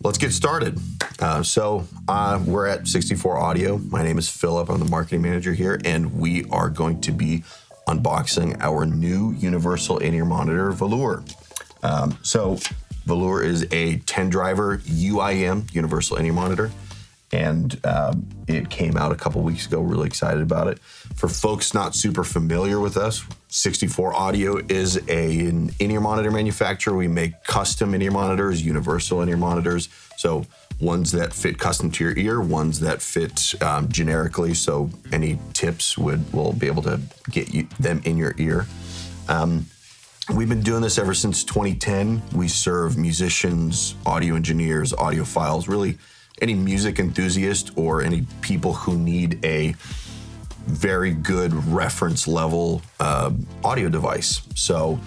Let's get started. We're at 64 Audio. My name is Philip. I'm the marketing manager here, and we are going to be unboxing our new universal in-ear monitor, Volür. Volür is a 10-driver UIEM universal in-ear monitor, and it came out a couple weeks ago. We're really excited about it. For folks not super familiar with us, 64 Audio is an in-ear monitor manufacturer. We make custom in-ear monitors, universal in-ear monitors. So ones that fit custom to your ear, ones that fit generically. So any tips will be able to get them in your ear. We've been doing this ever since 2010. We serve musicians, audio engineers, audiophiles, really any music enthusiast or any people who need a very good reference level audio device. So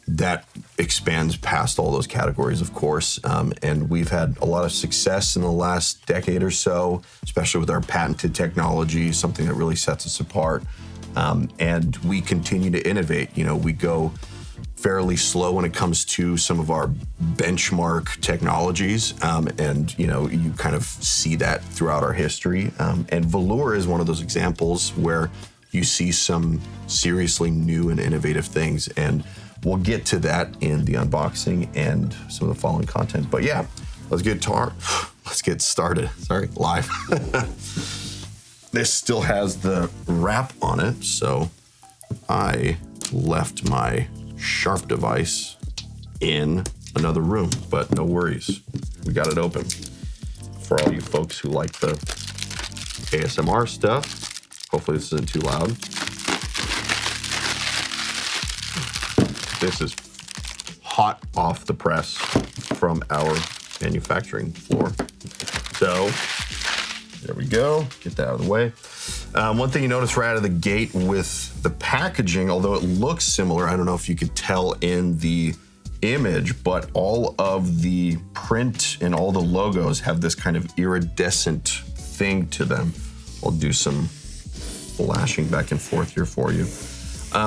that expands past all those categories, of course. And we've had a lot of success in the last decade or so, especially with our patented technology, something that really sets us apart. And we continue to innovate. You know, we go fairly slow when it comes to some of our benchmark technologies. And, you know, you kind of see that throughout our history. And Volür is one of those examples where you see some seriously new and innovative things. And we'll get to that in the unboxing and some of the following content. But yeah, let's get started. Sorry, live. This still has the wrap on it. So I left my sharp device in another room, but no worries. We got it open. For all you folks who like the ASMR stuff, hopefully this isn't too loud. This is hot off the press from our manufacturing floor. So there we go. Get that out of the way. One thing you notice right out of the gate with the packaging, although it looks similar, I don't know if you could tell in the image, but all of the print and all the logos have this kind of iridescent thing to them. I'll do some flashing back and forth here for you.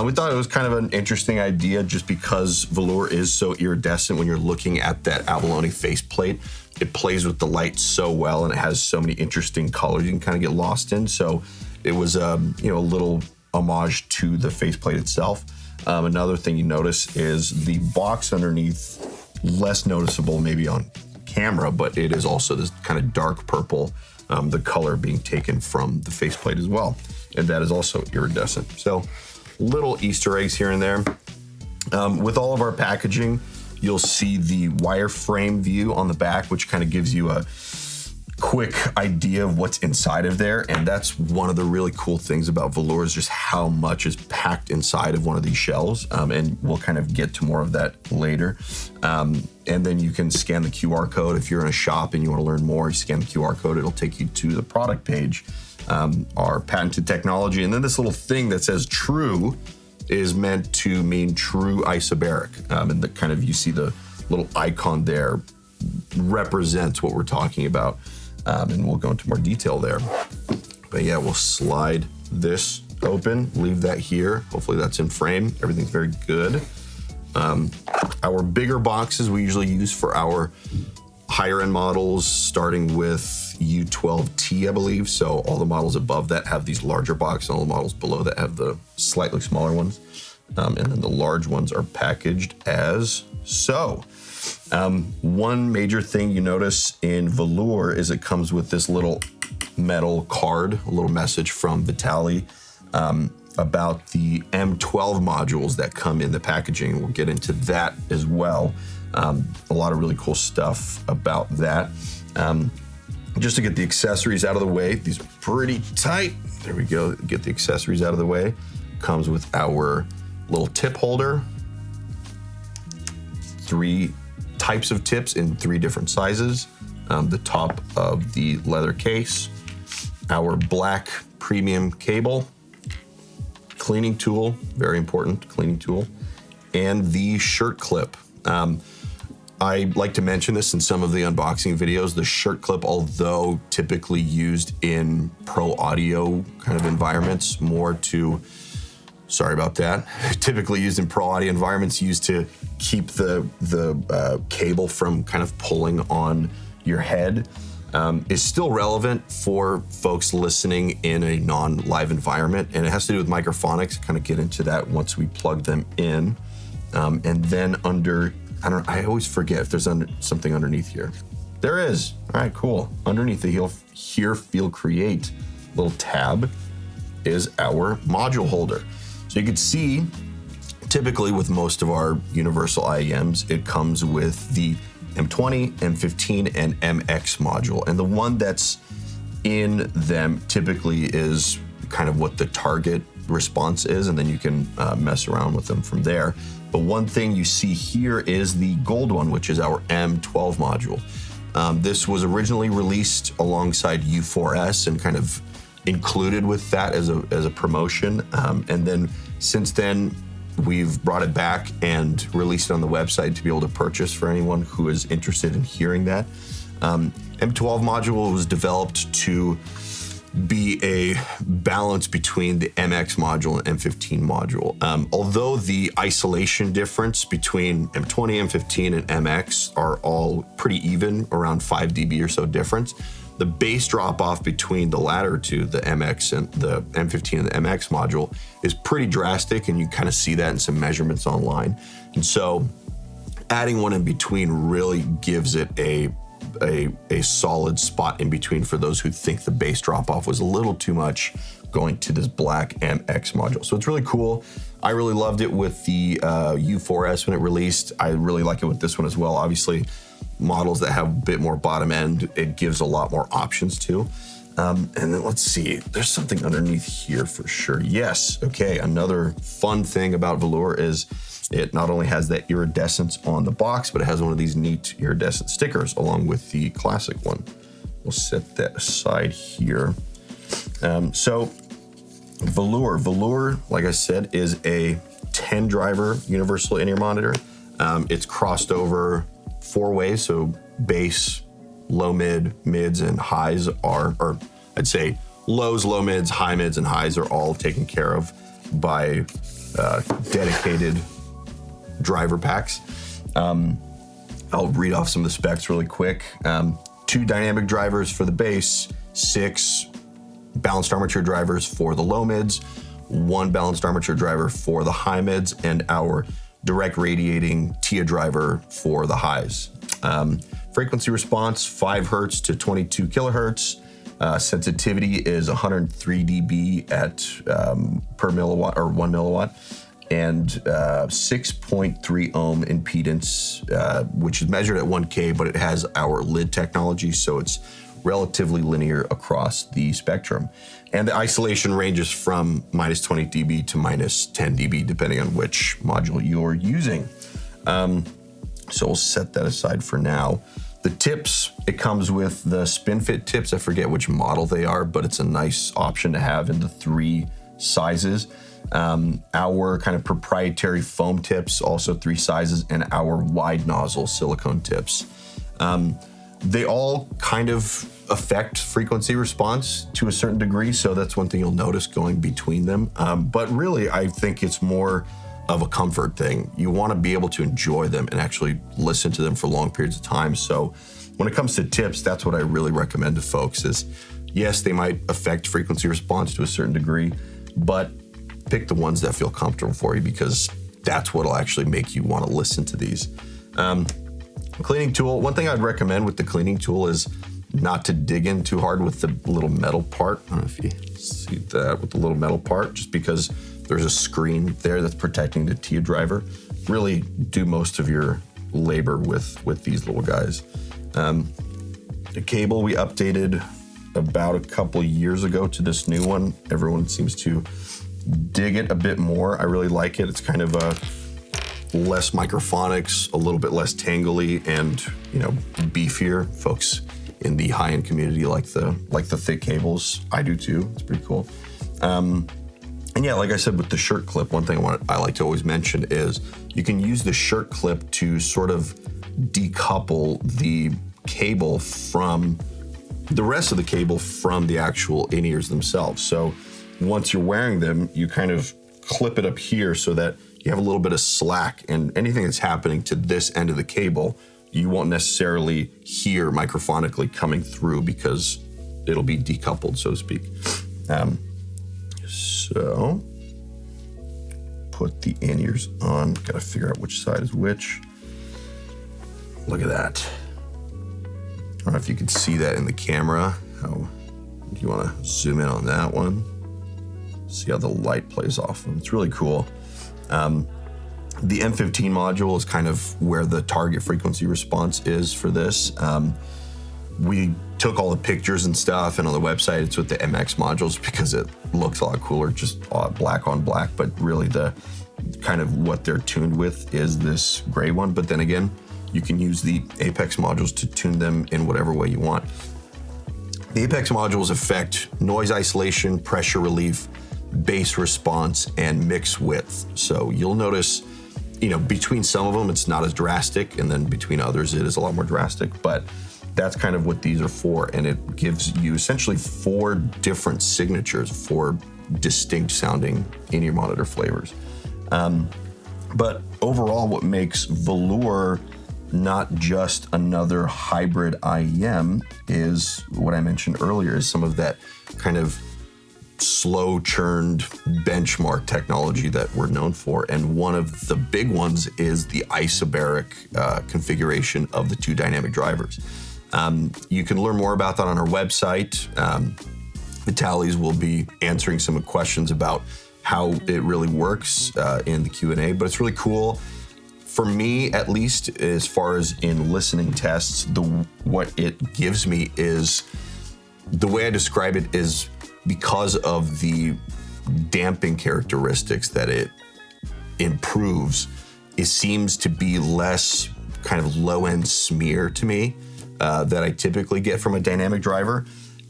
We thought it was kind of an interesting idea just because Volür is so iridescent when you're looking at that abalone faceplate. It plays with the light so well, and it has so many interesting colors you can kind of get lost in. So it was a little homage to the faceplate itself. Another thing you notice is the box underneath, less noticeable maybe on camera, but it is also this kind of dark purple, the color being taken from the faceplate as well. And that is also iridescent. So little Easter eggs here and there. With all of our packaging, you'll see the wireframe view on the back, which kind of gives you a quick idea of what's inside of there. And that's one of the really cool things about Volür is just how much is packed inside of one of these shells. And we'll kind of get to more of that later. And then you can scan the QR code. If you're in a shop and you want to learn more, you scan the QR code, it'll take you to the product page, our patented technology. And then this little thing that says true is meant to mean true isobaric. And the kind of, you see the little icon there represents what we're talking about. And we'll go into more detail there. But yeah, we'll slide this open, leave that here. Hopefully that's in frame. Everything's very good. Our bigger boxes we usually use for our higher end models, starting with U12T, I believe. So all the models above that have these larger boxes, and all the models below that have the slightly smaller ones. And then the large ones are packaged as so. One major thing you notice in Volür is it comes with this little metal card, a little message from Vitaly about the M12 modules that come in the packaging. We'll get into that as well. A lot of really cool stuff about that. Just to get the accessories out of the way, these are pretty tight. There we go, get the accessories out of the way. Comes with our little tip holder, 3 types of tips in 3 different sizes. The top of the leather case, our black premium cable, cleaning tool, very important cleaning tool, and the shirt clip. I like to mention this in some of the unboxing videos. The shirt clip, although typically used in pro audio kind of environments, typically used in pro audio environments, used to keep the cable from kind of pulling on your head is still relevant for folks listening in a non-live environment, and it has to do with microphonics. Kind of get into that once we plug them in. And then I always forget if there's something underneath here. There is. All right, cool. Underneath the Hear, Feel, Create little tab is our module holder. So you can see, typically with most of our universal IEMs, it comes with the M20, M15, and MX module. And the one that's in them typically is kind of what the target response is, and then you can mess around with them from there. But one thing you see here is the gold one, which is our M12 module. This was originally released alongside U4S and kind of included with that as a promotion. And then since then, we've brought it back and released it on the website to be able to purchase for anyone who is interested in hearing that. M12 module was developed to be a balance between the MX module and M15 module. Although the isolation difference between M20, M15, and MX are all pretty even, around 5 dB or so difference, the bass drop off between the latter two, the MX and the M15 and the MX module, is pretty drastic, and you kind of see that in some measurements online. And so adding one in between really gives it a solid spot in between for those who think the bass drop off was a little too much going to this black MX module. So it's really cool. I really loved it with the U4S when it released. I really like it with this one as well. Obviously, models that have a bit more bottom end, it gives a lot more options too. And then let's see, there's something underneath here for sure. Yes, okay, another fun thing about Volür is it not only has that iridescence on the box, but it has one of these neat iridescent stickers along with the classic one. We'll set that aside here. So Volür, like I said, is a 10 driver universal in-ear monitor. It's crossed over 4 ways, so bass, low mid, mids, and highs or I'd say lows, low mids, high mids, and highs are all taken care of by dedicated driver packs. I'll read off some of the specs really quick. 2 dynamic drivers for the bass, 6 balanced armature drivers for the low mids, 1 balanced armature driver for the high mids, and our direct radiating TIA driver for the highs. Frequency response, 5 hertz to 22 kilohertz. Sensitivity is 103 dB at per milliwatt or 1 milliwatt, and 6.3 ohm impedance, which is measured at 1K, but it has our lid technology, so it's relatively linear across the spectrum. And the isolation ranges from minus 20 dB to minus 10 dB, depending on which module you're using. So we'll set that aside for now. The tips, it comes with the SpinFit tips. I forget which model they are, but it's a nice option to have in the 3 sizes. Our kind of proprietary foam tips, also 3 sizes, and our wide nozzle silicone tips. They all kind of affect frequency response to a certain degree, so that's one thing you'll notice going between them. But really, I think it's more of a comfort thing. You want to be able to enjoy them and actually listen to them for long periods of time. So when it comes to tips, that's what I really recommend to folks is, yes, they might affect frequency response to a certain degree, but pick the ones that feel comfortable for you, because that's what'll actually make you want to listen to these. Cleaning tool, one thing I'd recommend with the cleaning tool is not to dig in too hard with the little metal part. I don't know if you see that with the little metal part, just because there's a screen there that's protecting the TIA driver. Really do most of your labor with these little guys. The cable we updated about a couple years ago to this new one. Everyone seems to dig it a bit more. I really like it. It's kind of a less microphonics, a little bit less tangly, and beefier. Folks in the high-end community like the thick cables. I do too. It's pretty cool. And yeah, like I said, with the shirt clip, one thing I like to always mention is you can use the shirt clip to sort of decouple the cable from the rest of the cable from the actual in-ears themselves. So once you're wearing them, you kind of clip it up here so that you have a little bit of slack, and anything that's happening to this end of the cable you won't necessarily hear microphonically coming through because it'll be decoupled, so to speak. So put the in-ears on. Gotta figure out which side is which. Look at that. I don't know if you can see that in the camera. How do you want to zoom in on that one? See how the light plays off them. It's really cool. The M15 module is kind of where the target frequency response is for this. We took all the pictures and stuff, and on the website it's with the MX modules because it looks a lot cooler, just black on black, but really the kind of what they're tuned with is this gray one. But then again, you can use the Apex modules to tune them in whatever way you want. The Apex modules affect noise isolation, pressure relief, bass response, and mix width. So you'll notice, between some of them, it's not as drastic, and then between others, it is a lot more drastic, but that's kind of what these are for. And it gives you essentially 4 different signatures, 4 distinct sounding in-ear monitor flavors. But overall, what makes Volür not just another hybrid IEM is what I mentioned earlier, is some of that kind of slow churned benchmark technology that we're known for. And one of the big ones is the isobaric configuration of the 2 dynamic drivers. You can learn more about that on our website. Vitaly's will be answering some questions about how it really works in the Q&A, but it's really cool. For me, at least, as far as in listening tests, what it gives me is, the way I describe it is, because of the damping characteristics that it improves, it seems to be less kind of low-end smear to me that I typically get from a dynamic driver.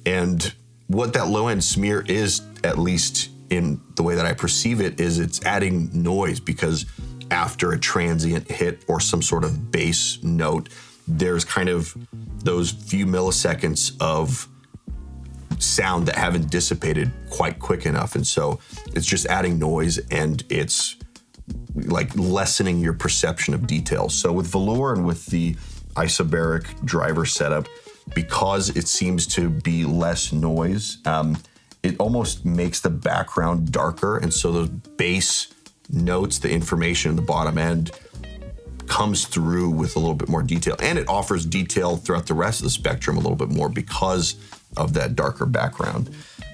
And what that low-end smear is, at least in the way that I perceive it, is it's adding noise, because after a transient hit or some sort of bass note, there's kind of those few milliseconds of sound that haven't dissipated quite quick enough. And so it's just adding noise, and it's like lessening your perception of detail. So with Volür and with the isobaric driver setup, because it seems to be less noise, it almost makes the background darker. And so those bass notes, the information in the bottom end, comes through with a little bit more detail. And it offers detail throughout the rest of the spectrum a little bit more because of that darker background.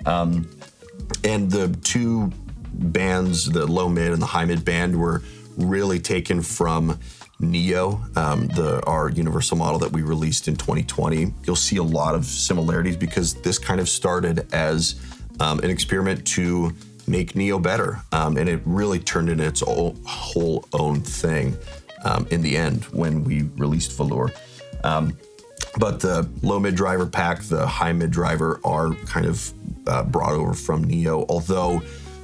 And the 2 bands, the low mid and the high mid band, were really taken from Neo, our universal model that we released in 2020. You'll see a lot of similarities because this kind of started as an experiment to make Neo better. And it really turned into its whole own thing in the end when we released Volür. But the low mid driver pack, the high mid driver are kind of brought over from Neo, although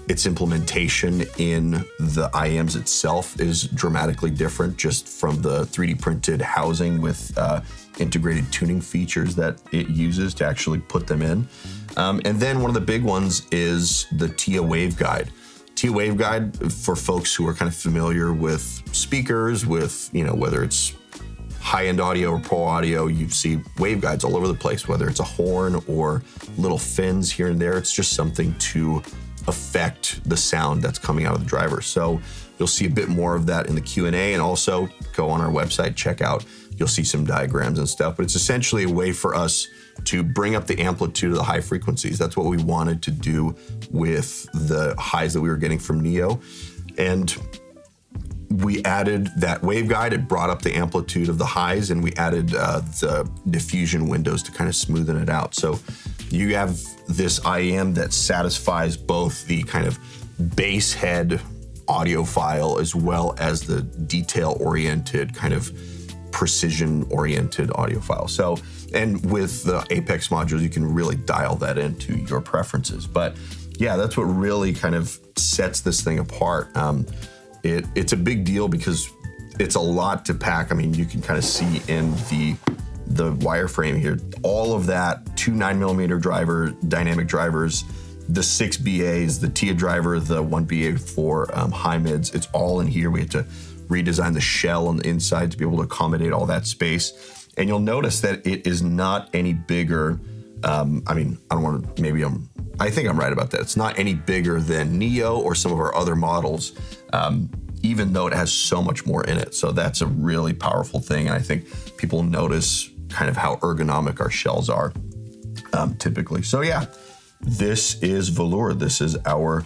its implementation in the IEMs itself is dramatically different, just from the 3D printed housing with integrated tuning features that it uses to actually put them in. And then one of the big ones is the TIA waveguide. TIA waveguide, for folks who are kind of familiar with speakers, with, whether it's high-end audio or pro audio, you see waveguides all over the place, whether it's a horn or little fins here and there. It's just something to affect the sound that's coming out of the driver. So you'll see a bit more of that in the Q&A, and also go on our website, check out, you'll see some diagrams and stuff. But it's essentially a way for us to bring up the amplitude of the high frequencies. That's what we wanted to do with the highs that we were getting from Neo. And we added that waveguide. It brought up the amplitude of the highs, and we added the diffusion windows to kind of smoothen it out. So you have this IEM that satisfies both the kind of bass head audiophile as well as the detail-oriented, kind of precision-oriented audiophile. So, and with the Apex modules, you can really dial that into your preferences. But yeah, that's what really kind of sets this thing apart. It's a big deal because it's a lot to pack. I mean, you can kind of see in the wireframe here, all of that, 2 9mm dynamic drivers, the 6 BAs, the TIA driver, the 1 BA for high mids, it's all in here. We had to redesigned the shell on the inside to be able to accommodate all that space. And you'll notice that it is not any bigger. I mean, I don't want to, I think I'm right about that. It's not any bigger than Neo or some of our other models, even though it has so much more in it. So that's a really powerful thing. And I think people notice kind of how ergonomic our shells are typically. So yeah, this is Volür. This is our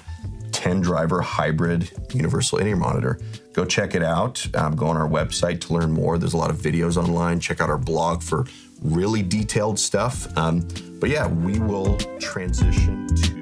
10-driver hybrid universal in-ear monitor. Go check it out. Go on our website to learn more. There's a lot of videos online. Check out our blog for really detailed stuff. But yeah, we will transition to